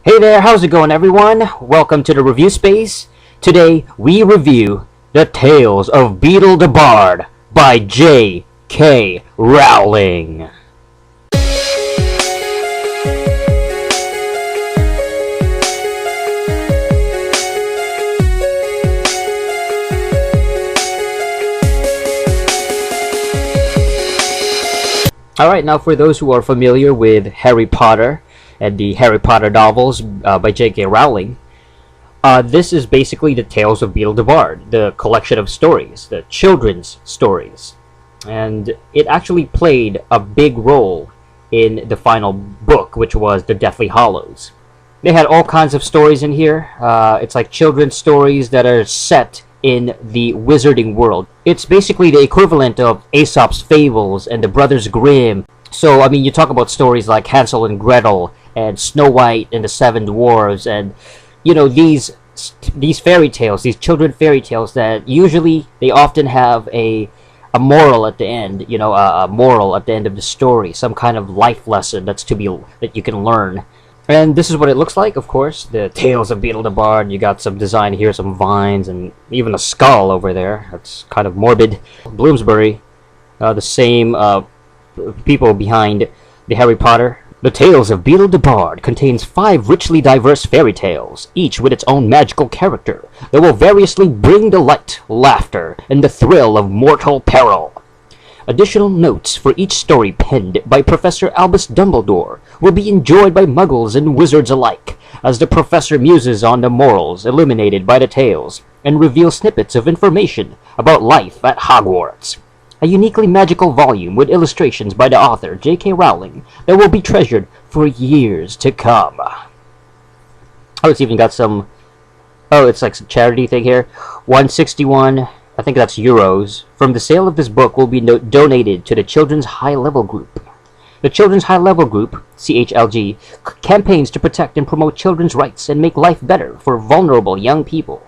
Hey there, how's it going everyone? Welcome to the review space. Today we review The Tales of Beedle the Bard by J.K. Rowling. Alright, now for those who are familiar with Harry Potter and the Harry Potter novels by J.K. Rowling, this is basically the Tales of Beedle the Bard, the collection of stories, the children's stories. And it actually played a big role in the final book, which was The Deathly Hallows. They had all kinds of stories in here. It's like children's stories that are set in the wizarding world. It's basically the equivalent of Aesop's fables and the Brothers Grimm. So, I mean, you talk about stories like Hansel and Gretel and Snow White and the Seven Dwarfs, and you know, these fairy tales, these children fairy tales that usually they often have a moral at the end, you know, a moral at the end of the story, some kind of life lesson that you can learn. And this is what it looks like, of course, the Tales of Beedle the Bard. You got some design here, some vines, and even a skull over there. That's kind of morbid. Bloomsbury, the same people behind the Harry Potter. The Tales of Beedle the Bard contains 5 richly diverse fairy tales, each with its own magical character, that will variously bring delight, laughter, and the thrill of mortal peril. Additional notes for each story penned by Professor Albus Dumbledore will be enjoyed by muggles and wizards alike, as the professor muses on the morals illuminated by the tales, and reveals snippets of information about life at Hogwarts. A uniquely magical volume with illustrations by the author, J.K. Rowling, that will be treasured for years to come. Oh, it's even got some... Oh, it's like some charity thing here. 161, I think that's euros, from the sale of this book will be donated to the Children's High Level Group. The Children's High Level Group, CHLG, campaigns to protect and promote children's rights and make life better for vulnerable young people.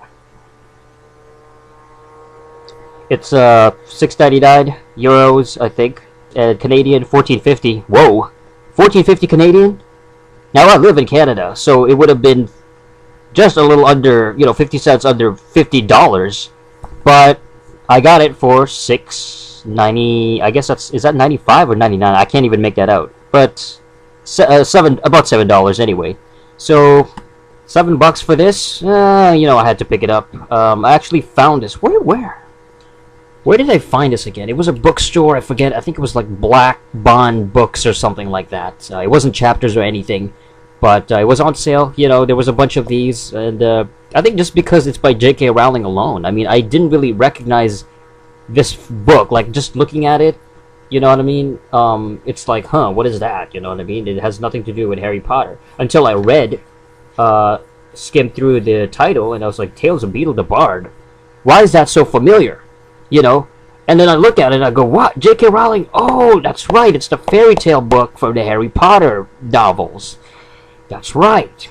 It's 6.99 euros, I think, and Canadian 14.50. Whoa, 14.50 Canadian. Now I live in Canada, so it would have been just a little under, 50 cents under $50, but I got it for $6.90. I guess is that 95 or 99? I can't even make that out. But about $7 anyway. So $7 for this. I had to pick it up. I actually found this. Where did I find this again? It was a bookstore, I forget, I think it was like Black Bond Books or something like that. It wasn't Chapters or anything, but it was on sale. There was a bunch of these, and I think just because it's by J.K. Rowling alone. I mean, I didn't really recognize this book, like just looking at it, you know what I mean? It's like, what is that? You know what I mean? It has nothing to do with Harry Potter. Until I skimmed through the title, and I was like, Tales of Beedle the Bard. Why is that so familiar? And then I look at it and I go, what? J.K. Rowling? Oh, that's right. It's the fairy tale book from the Harry Potter novels. That's right.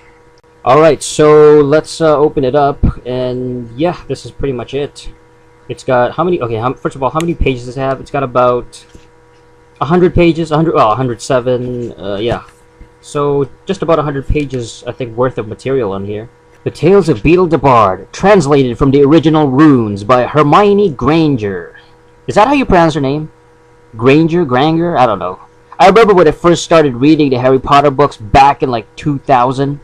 Alright, so let's open it up. And yeah, this is pretty much it. It's got how many? Okay, first of all, how many pages does it have? It's got about 100 pages. 107. Yeah. So just about 100 pages, I think, worth of material on here. The Tales of Beedle the Bard, translated from the original runes by Hermione Granger. Is that how you pronounce her name? Granger? I don't know. I remember when I first started reading the Harry Potter books back in like 2000.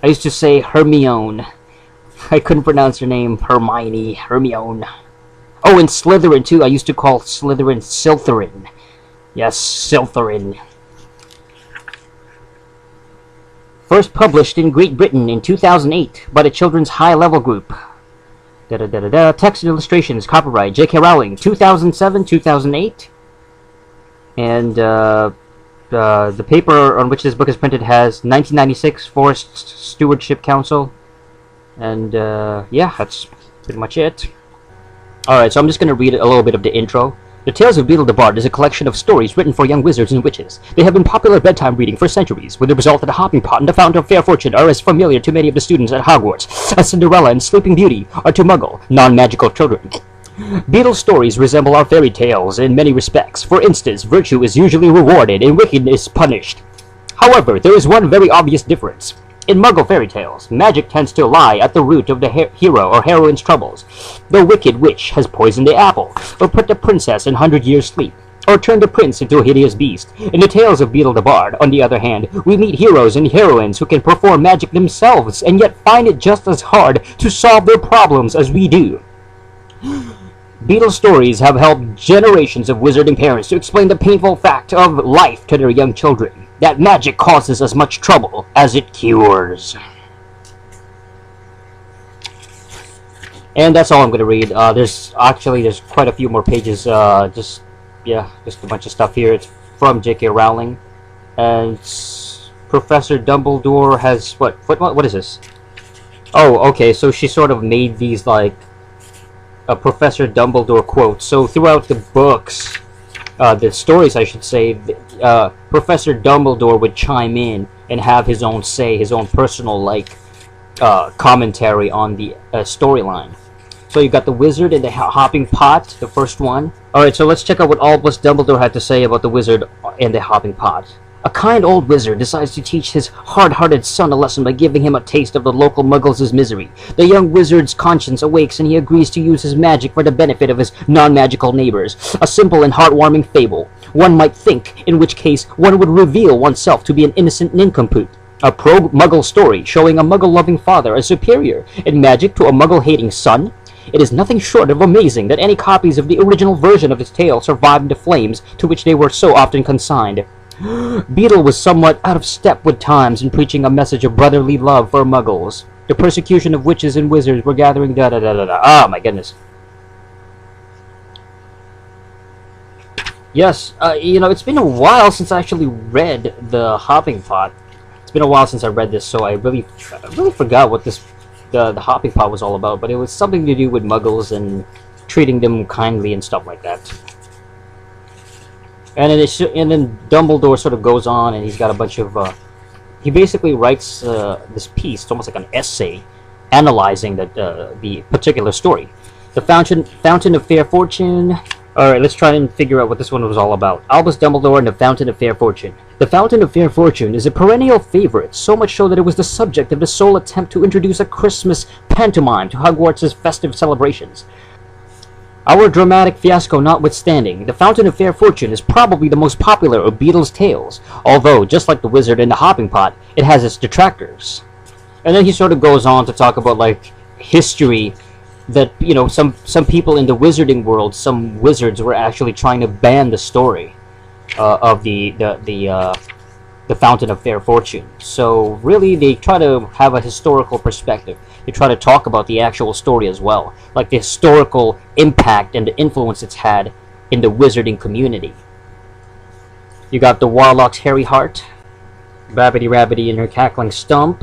I used to say Hermione. I couldn't pronounce her name. Hermione. Oh, and Slytherin too. I used to call Slytherin Slytherin. Yes, Slytherin. First published in Great Britain in 2008 by the Children's High Level Group. Text and illustrations, copyright J.K. Rowling, 2007-2008. And the paper on which this book is printed has 1996 Forest Stewardship Council. And yeah, that's pretty much it. Alright, so I'm just going to read a little bit of the intro. The Tales of Beedle the Bard is a collection of stories written for young wizards and witches. They have been popular bedtime reading for centuries, with the result that the Hopping Pot and the Fountain of Fair Fortune are as familiar to many of the students at Hogwarts as Cinderella and Sleeping Beauty are to Muggle, non-magical children. Beedle stories resemble our fairy tales in many respects. For instance, virtue is usually rewarded and wickedness punished. However, there is one very obvious difference. In Muggle fairy tales, magic tends to lie at the root of the hero or heroine's troubles. The wicked witch has poisoned the apple, or put the princess in 100 years' sleep, or turned the prince into a hideous beast. In the tales of Beedle the Bard, on the other hand, we meet heroes and heroines who can perform magic themselves, and yet find it just as hard to solve their problems as we do. Beedle stories have helped generations of wizarding parents to explain the painful fact of life to their young children, that magic causes as much trouble as it cures. And that's all I'm going to read. There's quite a few more pages, just a bunch of stuff here. It's from J.K. Rowling, and Professor Dumbledore has, what is this? Oh, okay, so she sort of made these, like, Professor Dumbledore quotes. So throughout the books, the stories, I should say, Professor Dumbledore would chime in and have his own say, his own personal, like, commentary on the storyline. So you got the wizard and the hopping pot, the first one. Alright, so let's check out what Albus Dumbledore had to say about the wizard and the hopping pot. A kind old wizard decides to teach his hard-hearted son a lesson by giving him a taste of the local muggles' misery. The young wizard's conscience awakes and he agrees to use his magic for the benefit of his non-magical neighbors. A simple and heartwarming fable, one might think, in which case one would reveal oneself to be an innocent nincompoop. A pro-muggle story showing a muggle-loving father as superior in magic to a muggle-hating son. It is nothing short of amazing that any copies of the original version of this tale survived the flames to which they were so often consigned. Beedle was somewhat out of step with times in preaching a message of brotherly love for muggles. The persecution of witches and wizards were gathering Oh my goodness. Yes, it's been a while since I actually read The Hopping Pot. It's been a while since I read this, so I really forgot what the Hopping Pot was all about, but it was something to do with muggles and treating them kindly and stuff like that. And then Dumbledore sort of goes on, and he's got a bunch of he basically writes this piece. It's almost like an essay analyzing the particular story. The Fountain of Fair Fortune. Alright, let's try and figure out what this one was all about. Albus Dumbledore and the Fountain of Fair Fortune. The Fountain of Fair Fortune is a perennial favorite, so much so that it was the subject of the sole attempt to introduce a Christmas pantomime to Hogwarts' festive celebrations. Our dramatic fiasco notwithstanding, the Fountain of Fair Fortune is probably the most popular of Beedle's tales, although, just like the Wizard and the Hopping Pot, it has its detractors. And then he sort of goes on to talk about, like, history, that, some people in the wizarding world, some wizards were actually trying to ban the story of the Fountain of Fair Fortune. So, really, they try to have a historical perspective. They try to talk about the actual story as well, like the historical impact and the influence it's had in the wizarding community. You got the warlocks' hairy heart, babbity rabbity and her cackling stump.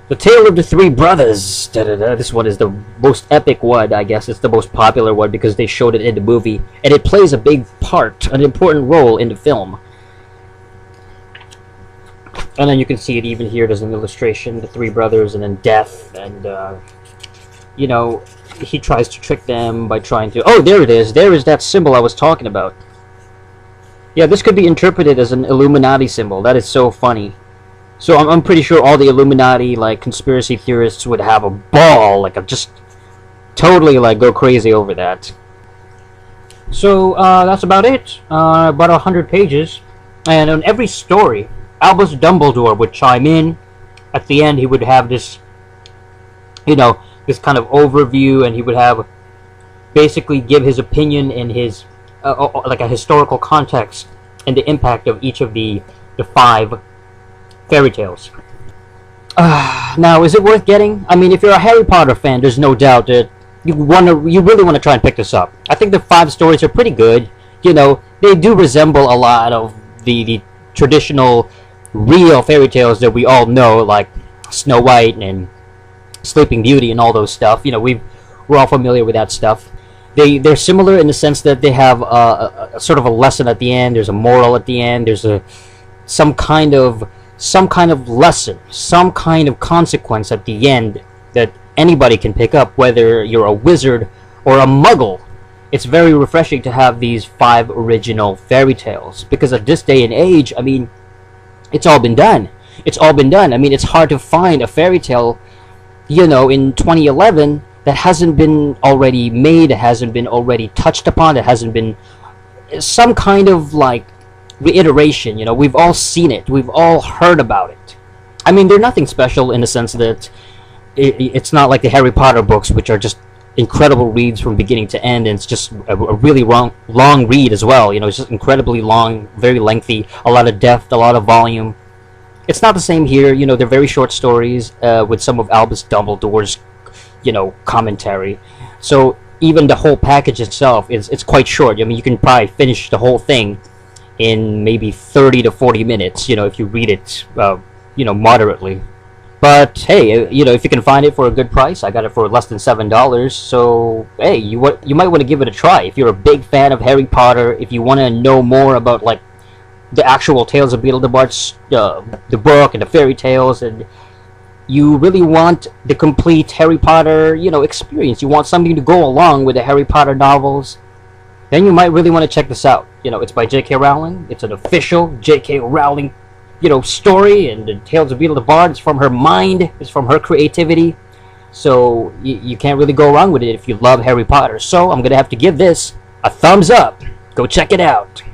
The Tale of the Three Brothers. This one is the most epic one, I guess. It's the most popular one because they showed it in the movie, and it plays a big part, an important role in the film. And then you can see it even here. There's an illustration, the three brothers, and then death, and he tries to trick them by trying to... Oh, there it is. There is that symbol I was talking about. Yeah, this could be interpreted as an Illuminati symbol. That is so funny. So I'm pretty sure all the Illuminati, like, conspiracy theorists would have a ball, like, just totally, like, go crazy over that. So, that's about it. About 100 pages. And on every story, Albus Dumbledore would chime in. At the end, he would have this, this kind of overview, and he would have basically give his opinion in his, like a historical context and the impact of each of the 5 fairy tales. Now, is it worth getting? I mean, if you're a Harry Potter fan, there's no doubt that you really want to try and pick this up. I think the 5 stories are pretty good. They do resemble a lot of the traditional, real fairy tales that we all know, like Snow White and Sleeping Beauty and all those stuff. We're all familiar with that stuff. They're similar in the sense that they have a sort of a lesson at the end. There's a moral at the end. There's some kind of lesson, some kind of consequence at the end that anybody can pick up, whether you're a wizard or a muggle. It's very refreshing to have these 5 original fairy tales, because at this day and age, I mean, it's all been done. it's all been done. I mean, it's hard to find a fairy tale, in 2011 that hasn't been already made, that hasn't been already touched upon, that hasn't been some kind of like reiteration. We've all seen it, we've all heard about it. I mean, they're nothing special in the sense that it's not like the Harry Potter books, which are just incredible reads from beginning to end, and it's just a really long read as well. It's just incredibly long, very lengthy, a lot of depth, a lot of volume. It's not the same here. They're very short stories with some of Albus Dumbledore's, commentary. So even the whole package itself it's quite short. I mean, you can probably finish the whole thing in maybe 30 to 40 minutes, if you read it, moderately. But hey, if you can find it for a good price, I got it for less than $7. So hey, you might want to give it a try if you're a big fan of Harry Potter. If you want to know more about like the actual Tales of Beedle the Bard, the book and the fairy tales, and you really want the complete Harry Potter, experience. You want something to go along with the Harry Potter novels. Then you might really want to check this out. It's by J.K. Rowling. It's an official J.K. Rowling story, and the Tales of Beedle the Bard is from her mind, it's from her creativity, so you can't really go wrong with it if you love Harry Potter. So I'm gonna have to give this a thumbs up. Go check it out.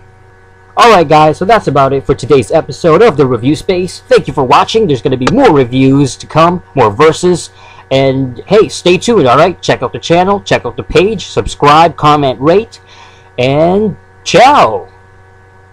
Alright guys, so that's about it for today's episode of The Review Space. Thank you for watching. There's gonna be more reviews to come, more verses, and hey, stay tuned. Alright, check out the channel, check out the page, subscribe, comment, rate, and ciao.